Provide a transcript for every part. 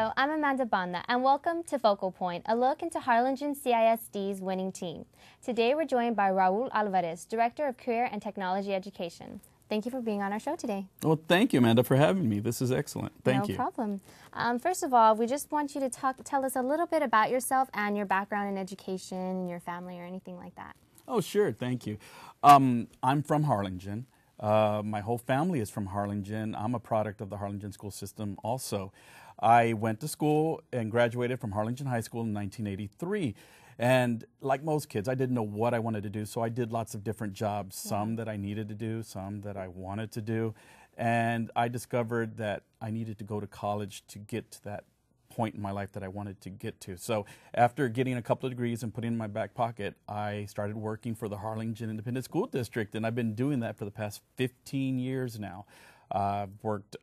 Hello, I'm Amanda Banda, and welcome to Focal Point, a look into Harlingen CISD's winning team. Today we're joined by Raul Alvarez, Director of Career and Technology Education. Thank you for being on our show today. Well, thank you, Amanda, for having me. This is excellent. Thank you. No problem. First of all, we just want you to tell us a little bit about yourself and your background in education and your family or anything like that. Oh, sure. Thank you. I'm from Harlingen. My whole family is from Harlingen. I'm a product of the Harlingen school system also. I went to school and graduated from Harlingen High School in 1983. And like most kids, I didn't know what I wanted to do, so I did lots of different jobs, some that I needed to do, some that I wanted to do. And I discovered that I needed to go to college to get to that point in my life that I wanted to get to. So after getting a couple of degrees and putting in my back pocket, I started working for the Harlingen Independent School District, and I've been doing that for the past 15 years now. I've worked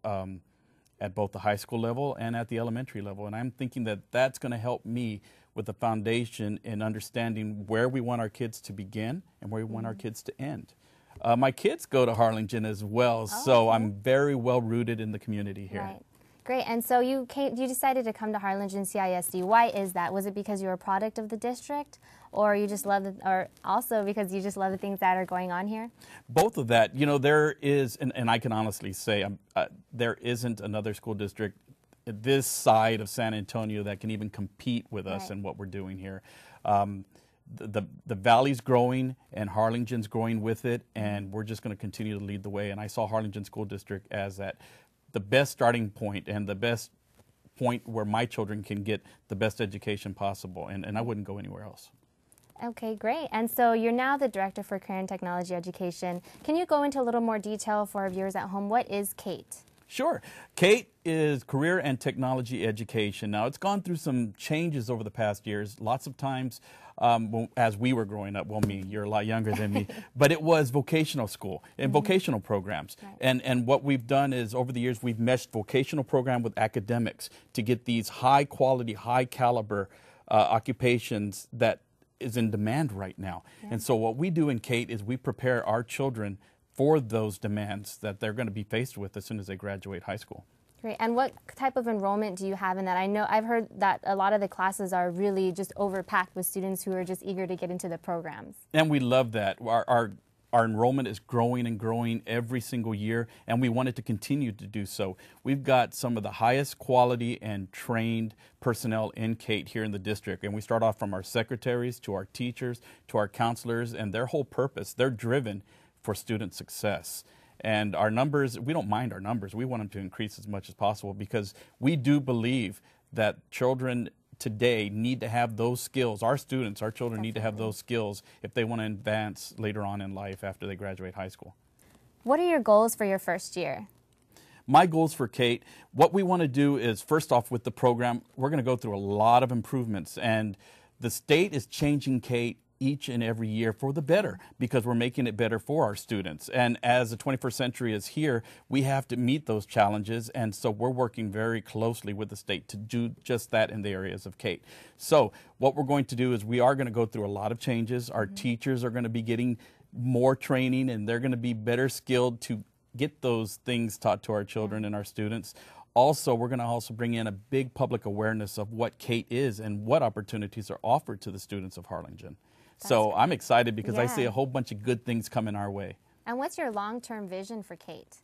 at both the high school level and at the elementary level, and I'm thinking that that's going to help me with the foundation in understanding where we want our kids to begin and where we want our kids to end. My kids go to Harlingen as well, so I'm very well rooted in the community here. Right. Great. And so you decided to come to Harlingen CISD. Why is that? Was it because you were a product of the district, or you just love or also because you just love the things that are going on here? Both of that. You know, there is, and I can honestly say, there isn't another school district this side of San Antonio that can even compete with us in what we're doing here. The valley's growing and Harlingen's growing with it, and we're just going to continue to lead the way. And I saw Harlingen School District as the best starting point and the best point where my children can get the best education possible, and I wouldn't go anywhere else. Okay, great. And so you're now the Director for Career and Technology Education. Can you go into a little more detail for our viewers at home? What is CATE? Sure. CATE is Career and Technology Education. Now, it's gone through some changes over the past years. Lots of times, as we were growing up, well, me, you're a lot younger than me, but it was vocational school and vocational programs. Right. And what we've done is, over the years, we've meshed vocational program with academics to get these high-quality, high-caliber occupations that is in demand right now. Yeah. And so what we do in CATE is we prepare our children for those demands that they're going to be faced with as soon as they graduate high school. Great. And what type of enrollment do you have in that? I know I've heard that a lot of the classes are really just overpacked with students who are just eager to get into the programs. And we love that. Our enrollment is growing and growing every single year, and we want it to continue to do so. We've got some of the highest quality and trained personnel in CATE here in the district, and we start off from our secretaries to our teachers to our counselors, and their whole purpose, they're driven for student success. And our numbers, we don't mind our numbers. We want them to increase as much as possible because we do believe that children today need to have those skills. Our students, our children need to have those skills if they want to advance later on in life after they graduate high school. What are your goals for your first year? My goals for CATE, what we want to do is, first off, with the program, we're going to go through a lot of improvements. And the state is changing CATE each and every year for the better because we're making it better for our students. And as the 21st century is here, we have to meet those challenges. And so we're working very closely with the state to do just that in the areas of CATE. So what we're going to do is we are going to go through a lot of changes. Our teachers are going to be getting more training, and they're going to be better skilled to get those things taught to our children and our students. Also, we're going to also bring in a big public awareness of what CATE is and what opportunities are offered to the students of Harlingen. So I'm excited because I see a whole bunch of good things coming our way. And what's your long-term vision for CATE?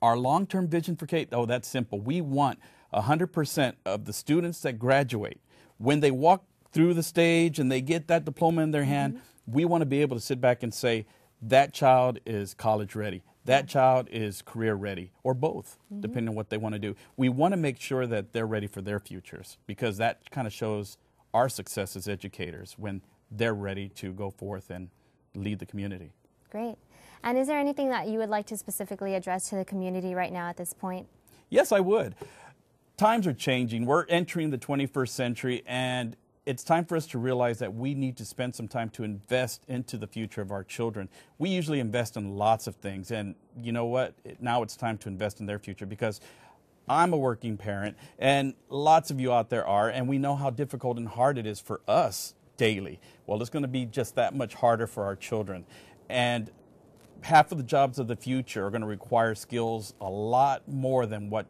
Our long-term vision for CATE, oh, that's simple. We want 100% of the students that graduate, when they walk through the stage and they get that diploma in their hand, we want to be able to sit back and say, that child is college ready. That child is career ready, or both, depending on what they want to do. We want to make sure that they're ready for their futures because that kind of shows our success as educators when they're ready to go forth and lead the community. Great. And is there anything that you would like to specifically address to the community right now at this point? Yes, I would. Times are changing. We're entering the 21st century, and it's time for us to realize that we need to spend some time to invest into the future of our children. We usually invest in lots of things, and you know what? Now it's time to invest in their future because I'm a working parent, and lots of you out there are, and we know how difficult and hard it is for us daily. Well, it's going to be just that much harder for our children. And half of the jobs of the future are going to require skills a lot more than what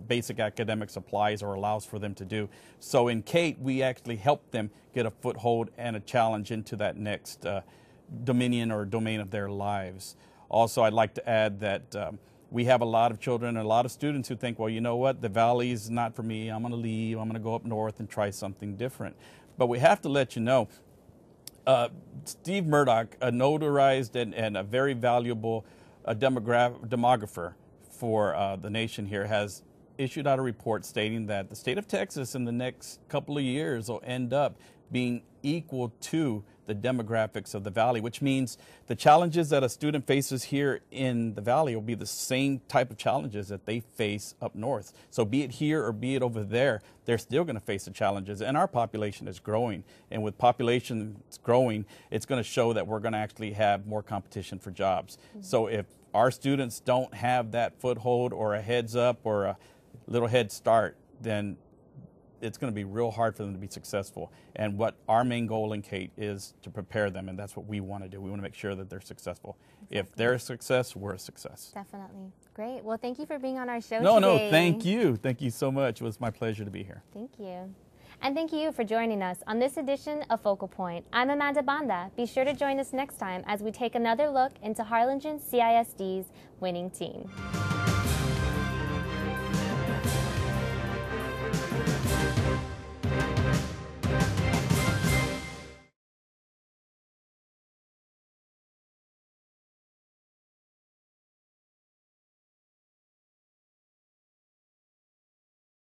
basic academic supplies or allows for them to do. So in Kate, we actually help them get a foothold and a challenge into that next dominion or domain of their lives. Also, I'd like to add that we have a lot of children and a lot of students who think, well, you know what, the Valley is not for me. I'm going to leave. I'm going to go up north and try something different. But we have to let you know, Steve Murdoch, a notarized and a very valuable demographer for the nation here, has issued out a report stating that the state of Texas in the next couple of years will end up being equal to the demographics of the Valley, which means the challenges that a student faces here in the Valley will be the same type of challenges that they face up north. So be it here or be it over there, they're still going to face the challenges. And our population is growing. And with population growing, it's going to show that we're going to actually have more competition for jobs. So if our students don't have that foothold or a heads up or a little head start, then it's going to be real hard for them to be successful. And what our main goal in Kate is to prepare them, and that's what we want to do. We want to make sure that they're successful. Exactly. If they're a success, we're a success. Definitely. Great. Well, thank you for being on our show today. No, thank you. Thank you so much. It was my pleasure to be here. Thank you. And thank you for joining us on this edition of Focal Point. I'm Amanda Banda. Be sure to join us next time as we take another look into Harlingen CISD's winning team.